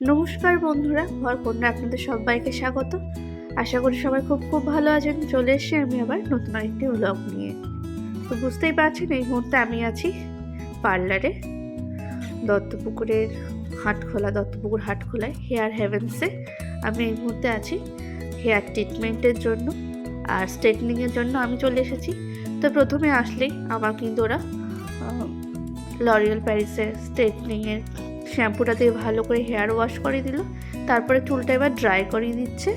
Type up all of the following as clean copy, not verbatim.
নমস্কার বন্ধুরা, ভরকন্যা আপনাদের সবাইকে স্বাগত। আশা করি সবাই খুব খুব ভালো আছেন। চলে এসেছি আমি আবার নতুন আরেকটি ব্লগ নিয়ে। তো বুঝতেই পারছেন এই মুহূর্তে আমি আছি পার্লারে, দত্তপুকুর হাটখোলায় হেয়ার হেভেন্সে। আমি এই মুহূর্তে আছি হেয়ার ট্রিটমেন্টের জন্য আর স্ট্রেটনিংয়ের জন্য আমি চলে এসেছি। তো প্রথমে আসলেই আমার কিন্তু ওরা লরিয়াল প্যারিসের স্ট্রেটনিংয়ের শ্যাম্পুটা দিয়ে ভালো করে হেয়ার ওয়াশ করে দিল। তারপরে চুলটা এবার ড্রাই করিয়ে দিচ্ছে।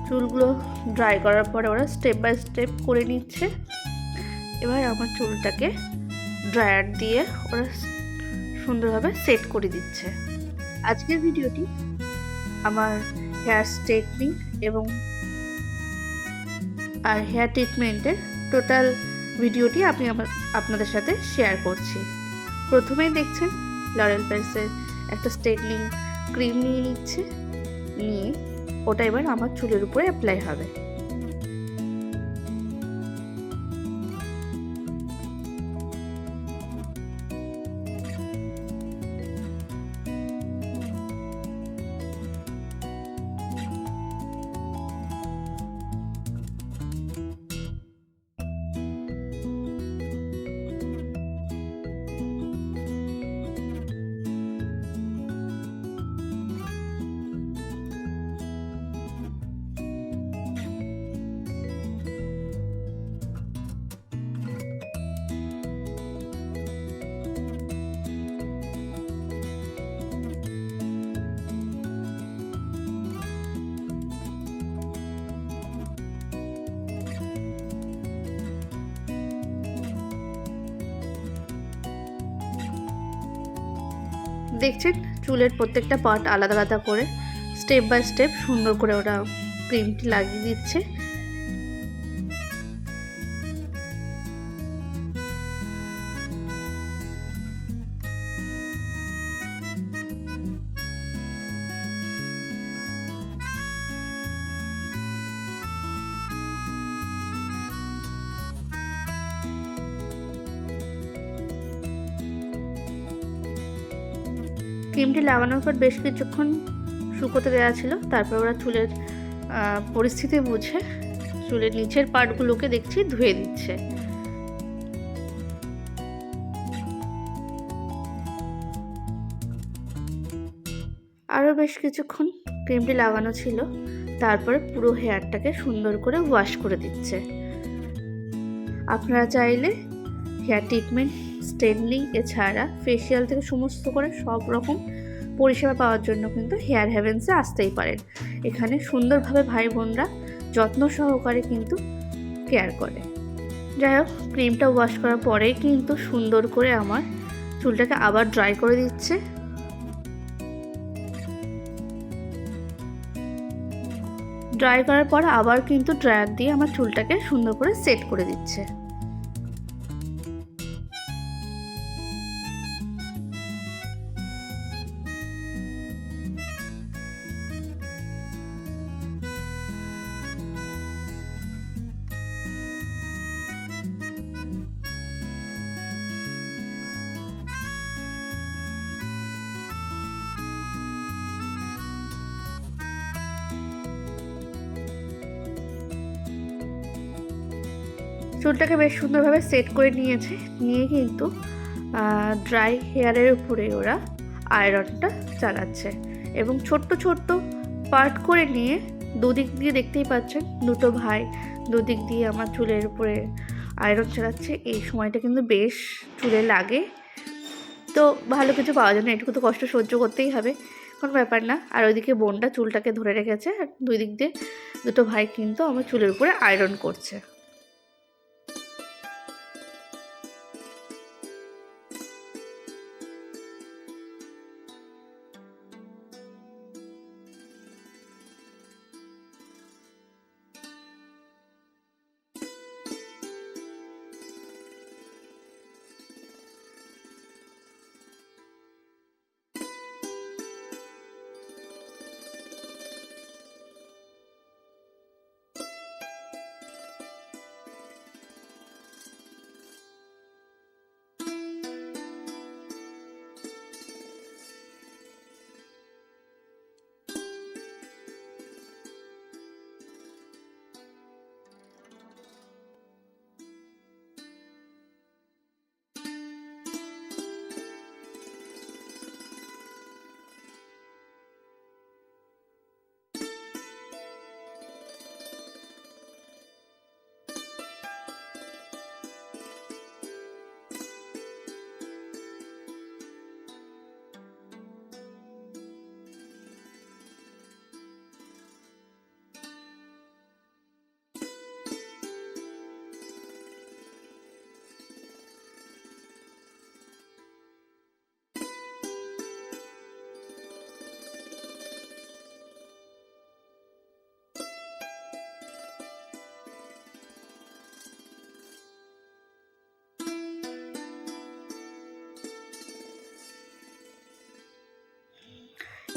চুলগুলো ড্রাই করার পরে ওরা স্টেপ বাই স্টেপ করে নিচ্ছে। এবার আমার চুলটাকে ড্রায়ার দিয়ে ওরা সুন্দরভাবে সেট করে দিচ্ছে। আজকের ভিডিওটি আমার হেয়ার স্ট্রেটনিং এবং হেয়ার ট্রিটমেন্টের টোটাল ভিডিওটি আমি আপনাদের সাথে শেয়ার করছি। প্রথমেই দেখছেন লরিয়াল প্যারিসের একটা স্ট্রেটনিং ক্রিম নিয়ে ওটা এবার আমার চুলের উপরে অ্যাপ্লাই হবে। দেখছেন চুলের প্রত্যেকটা পার্ট আলাদা আলাদা করে স্টেপ বাই স্টেপ সুন্দর করে ওরা ক্রিমটি লাগিয়ে দিচ্ছে। ক্রিমটি লাগানোর পর বেশ কিছুক্ষণ শুকোতে দেওয়া ছিল। তারপর ওরা চুলের পরিস্থিতি বুঝে চুলের নিচের পার্টগুলোকে দেখছি ধুয়ে দিচ্ছে। আরও বেশ কিছুক্ষণ ক্রিমটি লাগানো ছিল, তারপরে পুরো হেয়ারটাকে সুন্দর করে ওয়াশ করে দিচ্ছে। আপনারা চাইলে হেয়ার ট্রিটমেন্ট, স্ট্রেটনিং এছাড়া ফেসিয়াল থেকে সমস্ত করে সব রকম পরিষেবা পাওয়ার জন্য কিন্তু হেয়ার হেভেন্সে আসতেই পারেন। এখানে সুন্দরভাবে ভাই বোনরা যত্ন সহকারে কিন্তু কেয়ার করে। যাই হোক, ক্রিমটা ওয়াশ করার পরেই কিন্তু সুন্দর করে আমার চুলটাকে আবার ড্রাই করে দিচ্ছে। ড্রাই করার পর আবার কিন্তু ড্রায়ার দিয়ে আমার চুলটাকে সুন্দর করে সেট করে দিচ্ছে। চুলটাকে বেশ সুন্দরভাবে সেট করে নিয়ে কিন্তু ড্রাই হেয়ারের উপরে ওরা আয়রনটা চালাচ্ছে এবং ছোট্ট ছোট্ট পার্ট করে নিয়ে দুদিক দিয়ে দেখতেই পাচ্ছেন দুটো ভাই দুদিক দিয়ে আমার চুলের উপরে আয়রন চালাচ্ছে। এই সময়টা কিন্তু বেশ চুলে লাগে, তো ভালো কিছু পাওয়া যায় না, এটুকু তো কষ্ট সহ্য করতেই হবে, কোনো ব্যাপার না। আর ওইদিকে বোনটা চুলটাকে ধরে রেখেছে আর দুই দিক দিয়ে দুটো ভাই কিন্তু আমার চুলের উপরে আয়রন করছে।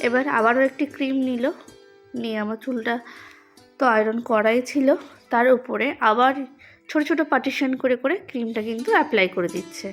এবার আবারও একটি ক্রিম নিয়ে আমার চুলটা তো আয়রন করাই ছিল, তার উপরে আবার ছোট ছোট পার্টিশন করে করে ক্রিমটা কিন্তু অ্যাপ্লাই করে দিচ্ছে।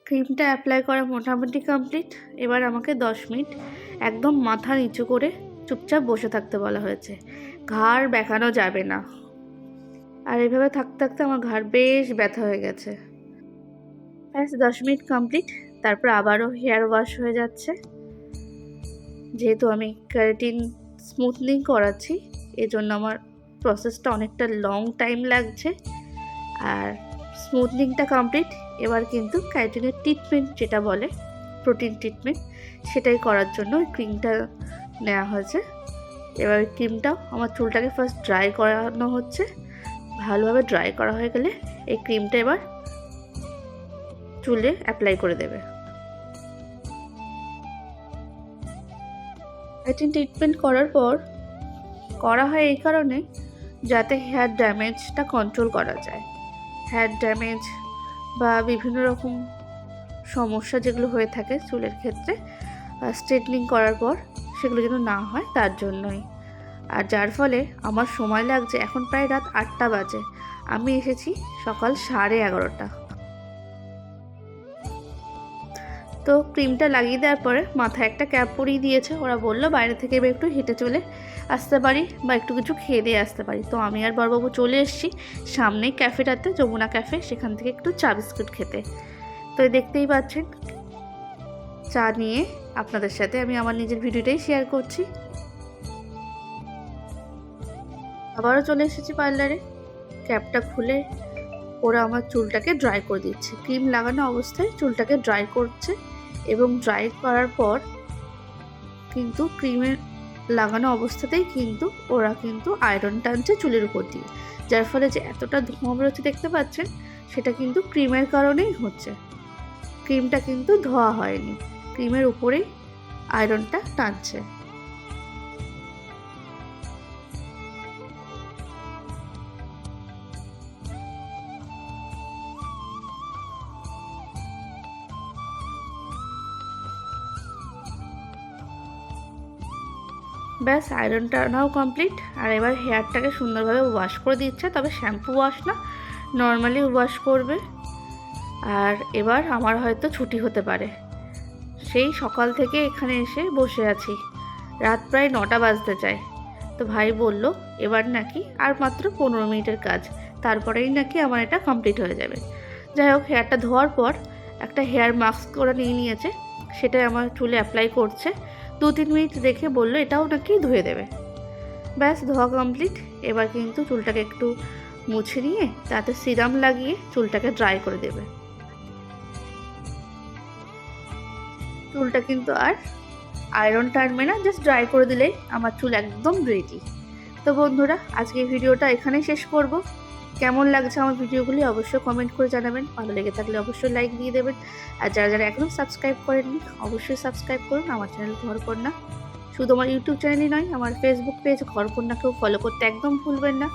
ক্রিমটা অ্যাপ্লাই করা মোটামুটি কমপ্লিট। এবার আমাকে 10 মিনিট একদম মাথা নিচু করে চুপচাপ বসে থাকতে বলা হয়েছে, ঘাড় বেঁকানো যাবে না। আর এইভাবে থাকতে থাকতে আমার ঘাড় বেশ ব্যথা হয়ে গেছে। ব্যাস 10 মিনিট কমপ্লিট। তারপর আবারও হেয়ার ওয়াশ হয়ে যাচ্ছে। যেহেতু আমি কেরাটিন স্মুথনিং করাচ্ছি, এজন্য আমার প্রসেসটা অনেকটা লং টাইম লাগছে। আর স্মুথনিংটা কমপ্লিট। এবার কিন্তু কেরাটিনের ট্রিটমেন্ট যেটা বলে, প্রোটিন ট্রিটমেন্ট, সেটাই করার জন্য ওই ক্রিমটা নেওয়া হয়েছে। এবার ওই ক্রিমটাও আমার চুলটাকে ফার্স্ট ড্রাই করানো হচ্ছে। ভালোভাবে ড্রাই করা হয়ে গেলে এই ক্রিমটা এবার চুলে অ্যাপ্লাই করে দেবে। কেরাটিন ট্রিটমেন্ট করার পর করা হয় এই কারণে যাতে হেয়ার ড্যামেজটা কন্ট্রোল করা যায়। হেয়ার ড্যামেজ বা বিভিন্ন রকম সমস্যা যেগুলো হয়ে থাকে চুলের ক্ষেত্রে স্ট্রেটনিং করার পর সেগুলো যেন না হয় তার জন্যই। আর যার ফলে আমার সময় লাগছে, এখন প্রায় রাত 8টা বাজে, আমি এসেছি সকাল 11:30। তো ক্রিমটা লাগিয়ে দেওয়ার পরে মাথায় একটা ক্যাপ পরিয়ে দিয়েছে। ওরা বললো বাইরে থেকে এবার একটু হেঁটে চলে আসতে পারি বা একটু কিছু খেয়ে দিয়ে আসতে পারি। তো আমি আর বড়বাবু চলে এসেছি সামনেই ক্যাফেটাতে, যমুনা ক্যাফে, সেখান থেকে একটু চা বিস্কুট খেতে। তো দেখতেই পাচ্ছেন চা নিয়ে আপনাদের সাথে আমি আমার নিজের ভিডিওটাই শেয়ার করছি। আবারও চলে এসেছি পার্লারে। ক্যাপটা খুলে ওরা আমার চুলটাকে ড্রাই করে দিচ্ছে। ক্রিম লাগানো অবস্থায় চুলটাকে ড্রাই করছে এবং ড্রাই করার পর কিন্তু ক্রিমের লাগানো অবস্থাতেই কিন্তু ওরা কিন্তু আয়রন টানছে চুলের উপর দিয়ে, যার ফলে যে এতটা ধোঁয়া বেরোচ্ছে দেখতে পাচ্ছেন, সেটা কিন্তু ক্রিমের কারণেই হচ্ছে। ক্রিমটা কিন্তু ধোয়া হয়নি, ক্রিমের উপরেই আয়রনটা টানছে। ব্যাস আয়রন টানাও কমপ্লিট। আর এবার হেয়ারটাকে সুন্দরভাবে ওয়াশ করে দিচ্ছে, তবে শ্যাম্পু ওয়াশ না, নর্মালি ওয়াশ করবে। আর এবার আমার হয়তো ছুটি হতে পারে। সেই সকাল থেকে এখানে এসে বসে আছি, রাত প্রায় 9টা বাজতে চায়। তো ভাই বলল এবার নাকি আর মাত্র 15 মিনিটের কাজ, তারপরেই নাকি আমার এটা কমপ্লিট হয়ে যাবে। যাই হোক, হেয়ারটা ধোয়ার পর একটা হেয়ার মাস্ক ওরা নিয়ে নিয়েছে, সেটাই আমার চুলে অ্যাপ্লাই করছে। 2-3 মিনিট রেখে বললো এটাও নাকি ধুয়ে দেবে। ব্যাস ধোয়া কমপ্লিট। এবার কিন্তু চুলটাকে একটু মুছে নিয়ে তাতে সিরাম লাগিয়ে চুলটাকে ড্রাই করে দেবে। চুলটা কিন্তু আর আয়রন টানবে না, জাস্ট ড্রাই করে দিলেই আমার চুল একদম রেডি। তো বন্ধুরা, আজকে ভিডিওটা এখানেই শেষ করব। কেমন লাগছে আমার ভিডিওগুলি অবশ্যই কমেন্ট করে জানাবেন। ভালো লেগে থাকলে অবশ্যই লাইক দিয়ে দেবেন। আর যারা যারা এখনও সাবস্ক্রাইব করেননি অবশ্যই সাবস্ক্রাইব করুন আমার চ্যানেল ঘরকন্যা। শুধু আমার ইউটিউব চ্যানেলই নয়, আমার ফেসবুক পেজ ঘরকন্যাকেও ফলো করতে একদম ভুলবেন না।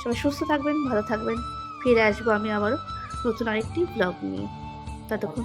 সবাই সুস্থ থাকবেন, ভালো থাকবেন। ফিরে আসবো আমি আবারও নতুন আরেকটি ব্লগ নিয়ে। ততক্ষণ